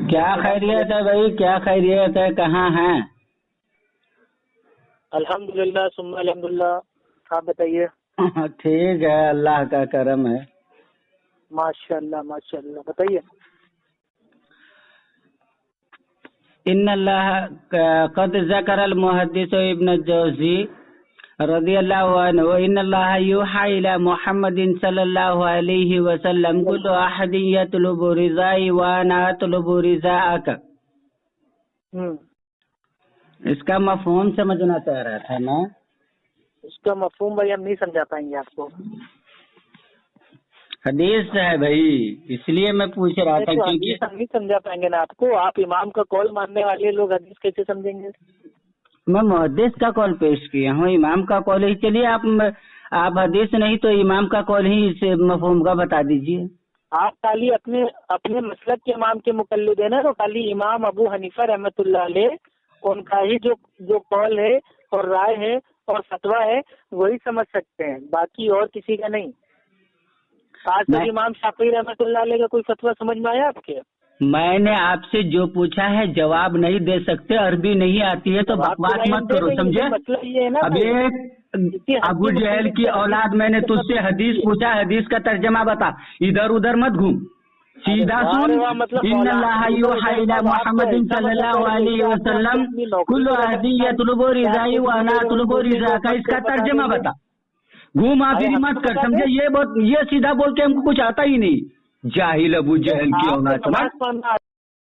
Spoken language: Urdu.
کیا خیریت ہے بھائی؟ کیا خیریت ہے؟ کہاں ہیں؟ الحمدللہ ثم الحمدللہ، آپ بتائیے۔ ٹھیک ہے، اللہ کا کرم ہے۔ ماشاءاللہ ماشاءاللہ، بتائیے۔ ان اللہ قد ذکر المحدث ابن الجوزی رضی اللہ عنہ ان اللہ یوحی الی محمد صلی اللہ علیہ وسلم کل احد یطلب رضائی وانا اطلب رضاک۔ اس کا مفہوم سمجھنا چاہ رہا تھا میں۔ اس کا مفہوم بھائی ہم نہیں سمجھا پائیں گے آپ کو، حدیث ہے بھائی، اس لیے میں پوچھ رہا تھا حدیث ہم نہیں سمجھا پائیں گے نا آپ کو۔ آپ امام کا قول ماننے والے لوگ حدیث کیسے سمجھیں گے؟ میں محدث کا قول پیش کیا ہوں، امام کا قول ہی۔ چلیے آپ حدیث نہیں تو امام کا قول ہی اس مفہوم کا بتا دیجیے۔ آپ خالی اپنے مسلک کے امام کے مقلد ہیں نا، تو خالی امام ابو حنیفہ رحمۃ اللہ علیہ ان کا ہی جو قول ہے اور رائے ہے اور فتویٰ ہے وہی سمجھ سکتے ہیں، باقی اور کسی کا نہیں۔ آج تک امام شافعی رحمۃ اللہ علیہ کا کوئی فتویٰ سمجھ میں آیا آپ کے؟ میں نے آپ سے جو پوچھا ہے جواب نہیں دے سکتے، عربی نہیں آتی ہے تو بکواس مت کرو، سمجھے؟ مطلب یہ ہے نا، اب ابو جہل کی اولاد، میں نے تجھ سے حدیث پوچھا، حدیث کا ترجمہ بتا، ادھر ادھر مت گھوم، سیدھا سن۔ ان اللہ یوحی الی محمد صلی اللہ علیہ وسلم کل احد یطلب رضائی وانا اطلب رضاک، اس کا ترجمہ بتا، گھوما پھری مت کر، سمجھے؟ یہ سیدھا بول کے ہم کو کچھ آتا ہی نہیں، جاہل ابو جہل کی اولاد۔